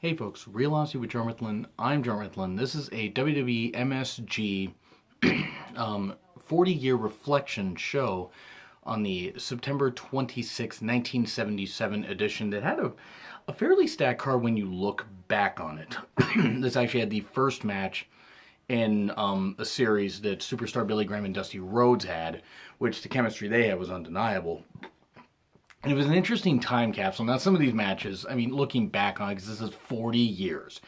Hey folks, Real Honesty with Jarmuthlin. I'm Jarmuthlin. This is a WWE MSG 40-year reflection show on the September 26, 1977 edition that had a fairly stacked card when you look back on it. This actually had the first match in a series that Superstar Billy Graham and Dusty Rhodes had, which the chemistry they had was undeniable. And it was an interesting time capsule. Now, some of these matches, I mean, looking back on it, because this is 40 years,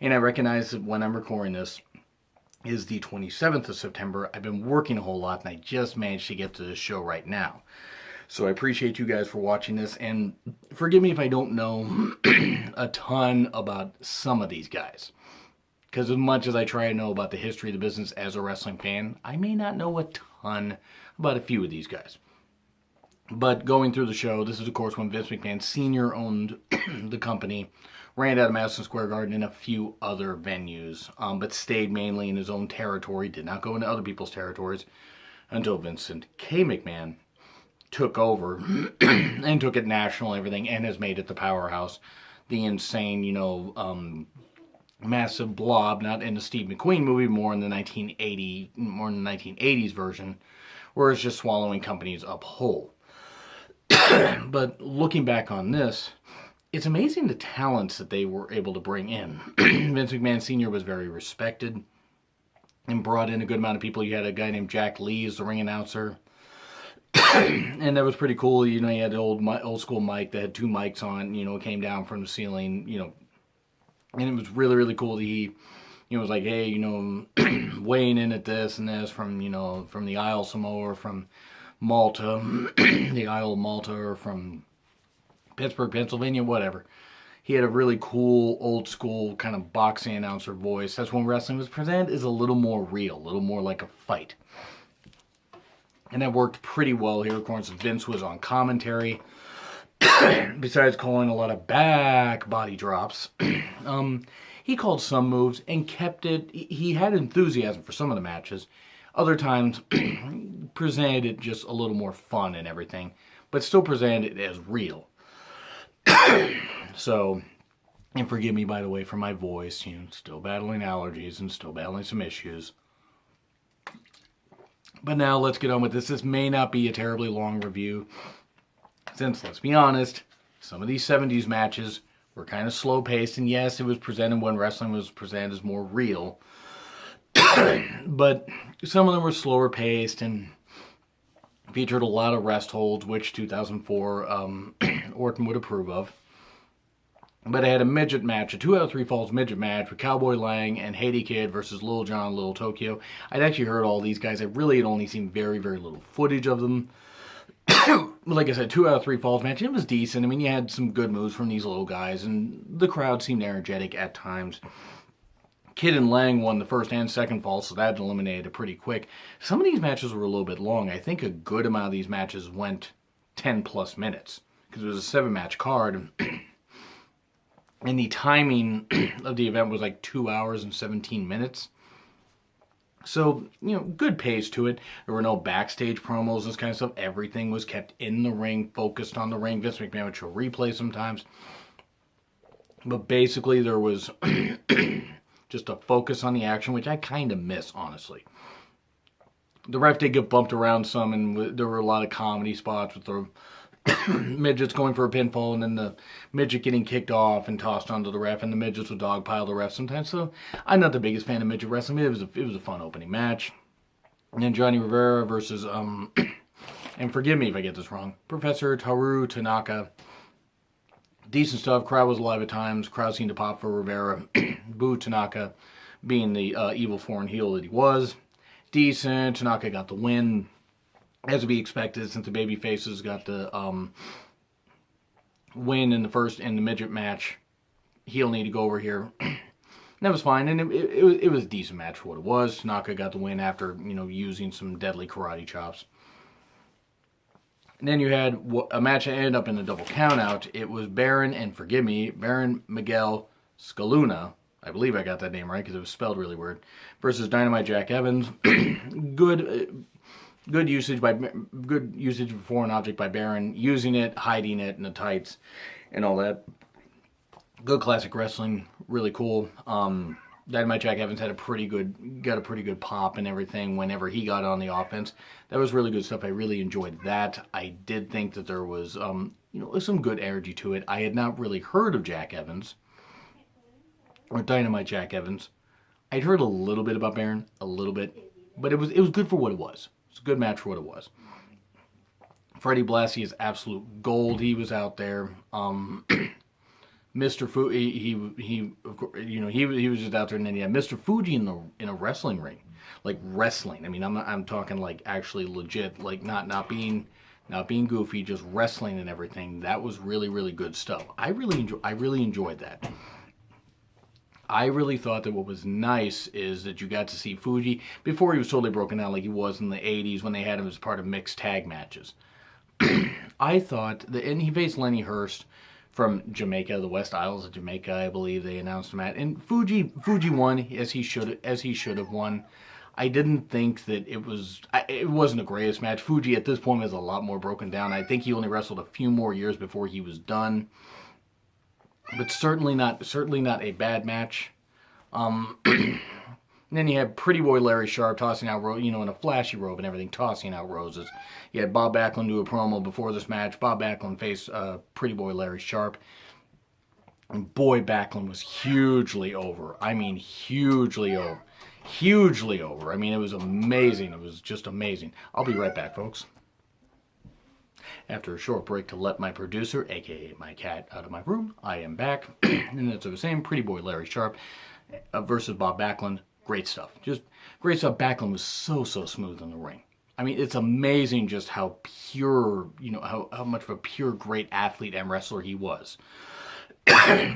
and I recognize that when I'm recording this is the 27th of September, I've been working a whole lot, and I just managed to get to this show right now. So I appreciate you guys for watching this, and forgive me if I don't know a ton about some of these guys. Because as much as I try to know about the history of the business as a wrestling fan, I may not know a ton about a few of these guys. But going through the show, this is of course when Vince McMahon Sr. owned the company, ran out of Madison Square Garden and a few other venues, but stayed mainly in his own territory, did not go into other people's territories until Vincent K. McMahon took over and took it national and everything, and has made it the powerhouse, the insane, massive blob, not in the Steve McQueen movie, more in the 1980s version, where it's just swallowing companies up whole. But looking back on this, it's amazing the talents that they were able to bring in. Vince McMahon Sr. was very respected and brought in a good amount of people. You had a guy named Jack Lee as the ring announcer. And that was pretty cool. You know, you had the old school mic that had two mics on, it came down from the ceiling, and it was really, really cool that he, was like, hey, weighing in at this and this from the Isle of Samoa, or from Malta, the Isle of Malta, or from Pittsburgh, Pennsylvania, whatever. He had a really cool, old school kind of boxing announcer voice. That's when wrestling was presented is a little more real, a little more like a fight. And that worked pretty well here. Of course, Vince was on commentary. Besides calling a lot of back body drops, he called some moves and kept it. He had enthusiasm for some of the matches. Other times, presented it just a little more fun and everything, but still presented it as real. So, and forgive me, by the way, for my voice, still battling allergies and still battling some issues. But now let's get on with this. This may not be a terribly long review, since, let's be honest, some of these 70s matches were kind of slow-paced, and yes, it was presented when wrestling was presented as more real. But some of them were slower paced and featured a lot of rest holds, which 2004 Orton would approve of. But I had a midget match, a 2 out of 3 falls midget match with Cowboy Lang and Haiti Kid versus Lil Jon and Lil Tokyo. I'd actually heard all these guys. I really had only seen very, very little footage of them. Like I said, 2 out of 3 falls match. It was decent. I mean, you had some good moves from these little guys, and the crowd seemed energetic at times. Kid and Lang won the first and second fall, so that eliminated it pretty quick. Some of these matches were a little bit long. I think a good amount of these matches went 10 plus minutes, because it was a 7-match card. And the timing of the event was like 2 hours and 17 minutes. So, good pace to it. There were no backstage promos, this kind of stuff. Everything was kept in the ring, focused on the ring. Vince McMahon would show replays sometimes. But basically, there was just a focus on the action, which I kind of miss, honestly. The ref did get bumped around some, and there were a lot of comedy spots with the midgets going for a pinfall, and then the midget getting kicked off and tossed onto the ref, and the midgets would dogpile the ref sometimes. So I'm not the biggest fan of midget wrestling, but it was a fun opening match. And then Johnny Rivera versus and forgive me if I get this wrong, Professor Toru Tanaka. Decent stuff. Crowd was alive at times. Crowd seemed to pop for Rivera. Boo Tanaka, being the evil foreign heel that he was. Decent. Tanaka got the win, as to be expected, since the Babyfaces got the win in the midget match. Heel need to go over here. That was fine, and it was a decent match for what it was. Tanaka got the win after using some deadly karate chops. And then you had a match that ended up in a double countout. It was Baron Miguel Scaluna. I believe I got that name right because it was spelled really weird. Versus Dynamite Jack Evans. Good usage of a foreign object by Baron, using it, hiding it in the tights, and all that. Good classic wrestling, really cool. Dynamite Jack Evans had got a pretty good pop and everything whenever he got on the offense. That was really good stuff. I really enjoyed that. I did think that there was, some good energy to it. I had not really heard of Jack Evans or Dynamite Jack Evans. I'd heard a little bit about Baron, a little bit, but it was good for what it was. It's a good match for what it was. Freddie Blassie is absolute gold. He was out there. Mr. Fuji, he was just out there, and then you had Mr. Fuji in a wrestling ring, like wrestling. I mean, I'm talking like actually legit, like not being goofy, just wrestling and everything. That was really really good stuff. I really enjoyed that. I really thought that what was nice is that you got to see Fuji before he was totally broken down like he was in the 80s when they had him as part of mixed tag matches. I thought that, and he faced Lenny Hearst from Jamaica, the West Isles of Jamaica, I believe they announced him at. And Fuji won as he should have won. I didn't think that it wasn't the greatest match. Fuji at this point was a lot more broken down. I think he only wrestled a few more years before he was done. But certainly not a bad match. And then you had Pretty Boy Larry Sharpe tossing out Rhodes, in a flashy robe and everything, tossing out roses. You had Bob Backlund do a promo before this match. Bob Backlund faced Pretty Boy Larry Sharpe. And boy, Backlund was hugely over. I mean, hugely over. Hugely over. I mean, it was amazing. It was just amazing. I'll be right back, folks. After a short break to let my producer, a.k.a. my cat, out of my room, I am back. And it's the same Pretty Boy Larry Sharpe versus Bob Backlund. Great stuff. Just great stuff. Backlund was so smooth in the ring. I mean, it's amazing just how pure, how much of a pure great athlete and wrestler he was.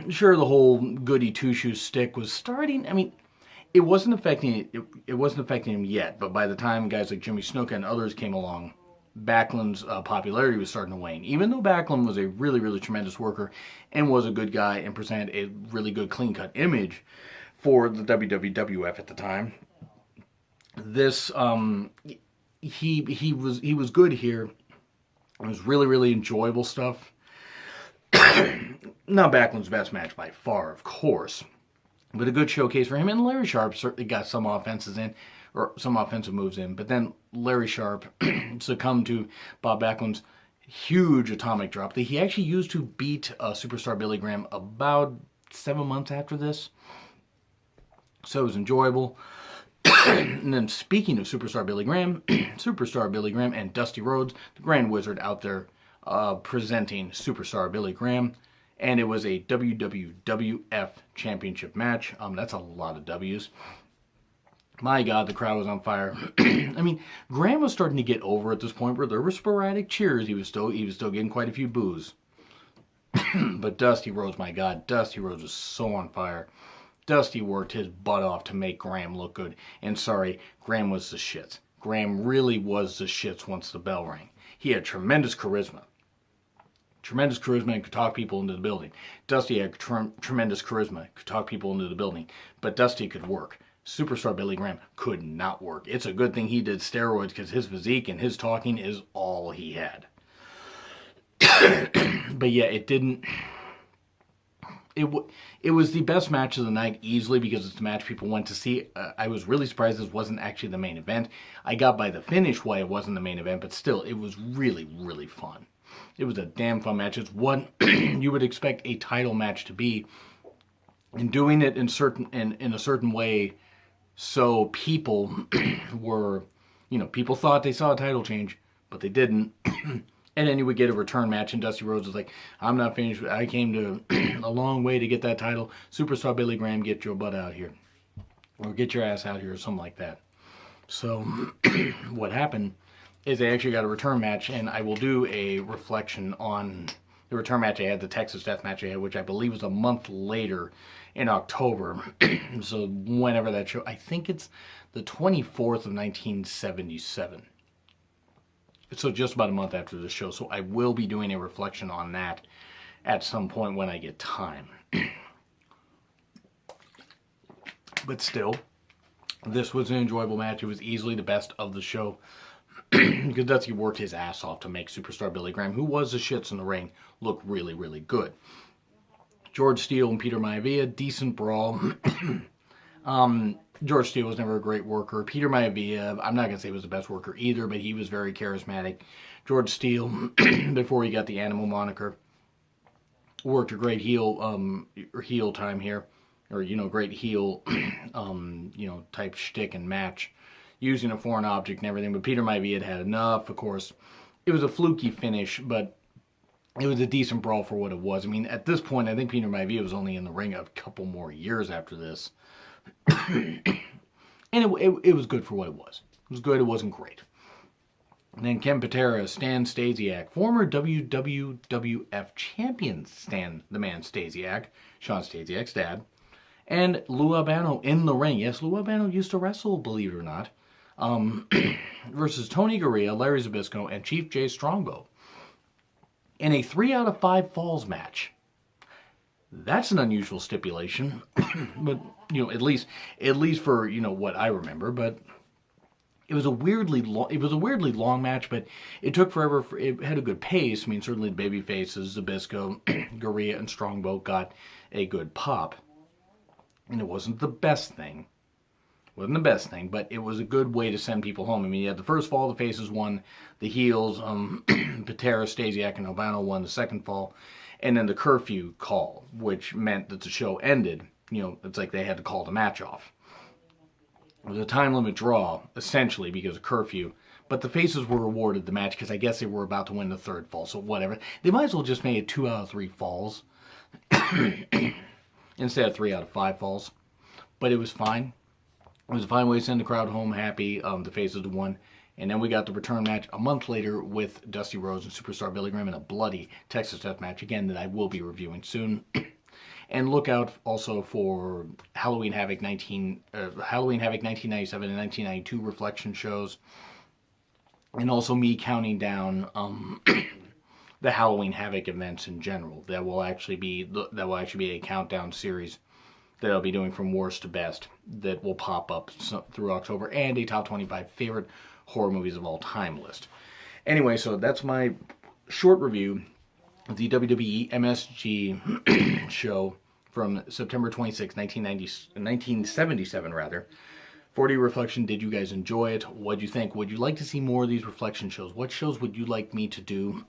Sure, the whole goody two-shoes stick was starting. I mean, it wasn't affecting him yet, but by the time guys like Jimmy Snuka and others came along, Backlund's popularity was starting to wane. Even though Backlund was a really, really tremendous worker and was a good guy and presented a really good clean-cut image for the WWF at the time, this he was good here. It was really, really enjoyable stuff. Not Backlund's best match by far, of course, but a good showcase for him. And Larry Sharpe certainly got some offensive moves in. But then Larry Sharpe succumbed to Bob Backlund's huge atomic drop that he actually used to beat Superstar Billy Graham about 7 months after this. So it was enjoyable. And then speaking of Superstar Billy Graham, Superstar Billy Graham and Dusty Rhodes, the Grand Wizard, out there presenting Superstar Billy Graham. And it was a WWF Championship match. That's a lot of W's. My God, the crowd was on fire. I mean, Graham was starting to get over at this point where there were sporadic cheers. He was still getting quite a few boos. But Dusty Rhodes, my God, Dusty Rhodes was so on fire. Dusty worked his butt off to make Graham look good. And sorry, Graham was the shits. Graham really was the shits once the bell rang. He had tremendous charisma. Tremendous charisma and could talk people into the building. Dusty had tremendous charisma, could talk people into the building. But Dusty could work. Superstar Billy Graham could not work. It's a good thing he did steroids because his physique and his talking is all he had. But yeah, it didn't... It was the best match of the night easily because it's the match people went to see. I was really surprised this wasn't actually the main event. I got by the finish why it wasn't the main event, but still, it was really, really fun. It was a damn fun match. It's what you would expect a title match to be, and doing it in a certain way, so people were, people thought they saw a title change, but they didn't. And then you would get a return match, and Dusty Rhodes was like, I'm not finished. I came to a long way to get that title. Superstar Billy Graham, get your butt out here. Or get your ass out here, or something like that. So what happened is they actually got a return match, and I will do a reflection on the return match I had, the Texas Death match I had, which I believe was a month later in October. So whenever that show, I think it's the 24th of 1977. So just about a month after the show. So I will be doing a reflection on that at some point when I get time. But still, this was an enjoyable match. It was easily the best of the show. Because Dusty worked his ass off to make Superstar Billy Graham, who was the shits in the ring, look really, really good. George Steele and Peter Maivia, decent brawl. George Steele was never a great worker. Peter Maivia, I'm not going to say he was the best worker either, but he was very charismatic. George Steele, before he got the Animal moniker, worked a great heel time here. Or, great heel, type shtick and match. Using a foreign object and everything. But Peter Maivia had enough, of course. It was a fluky finish, but it was a decent brawl for what it was. I mean, at this point, I think Peter Maivia was only in the ring a couple more years after this. And it was good for what it was. It was good, it wasn't great. And then Ken Patera, Stan Stasiak, former WWF champion Stan the Man Stasiak, Sean Stasiak's dad, and Lou Albano in the ring. Yes, Lou Albano used to wrestle, believe it or not. Versus Tony Garea, Larry Zabisco, and Chief Jay Strongbow in a 3 out of 5 falls match. That's an unusual stipulation, but at least for what I remember. But it was a weirdly long match, but it took forever. It had a good pace. I mean, certainly the Babyfaces, Abisco, Garea, and Strongbow got a good pop, and it wasn't the best thing. But it was a good way to send people home. I mean, you had the first fall, the faces won, the heels, Patera, Stasiak, and Albano won the second fall, and then the curfew call, which meant that the show ended. It's like they had to call the match off. It was a time limit draw, essentially, because of curfew, but the faces were awarded the match because I guess they were about to win the third fall, so whatever. They might as well just make it 2 out of 3 falls instead of 3 out of 5 falls, but it was fine. It was a fine way to send the crowd home happy. The faces won. And then we got the return match a month later with Dusty Rhodes and Superstar Billy Graham in a bloody Texas Death Match, again, that I will be reviewing soon. And look out also for Halloween Havoc 1997 and 1992 reflection shows. And also me counting down the Halloween Havoc events in general. That will actually be a countdown series that I'll be doing from worst to best that will pop up through October, and a top 25 favorite horror movies of all time list. Anyway, so that's my short review of the WWE MSG show from September 26, 1977 rather. 40 Reflection, did you guys enjoy it? What do you think? Would you like to see more of these reflection shows? What shows would you like me to do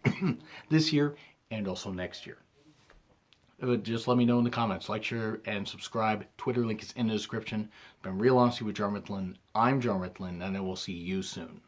this year and also next year? Just let me know in the comments. Like, share, and subscribe. Twitter link is in the description. It's been Real Honesty with John Ritlin. I'm John Ritlin, and I will see you soon.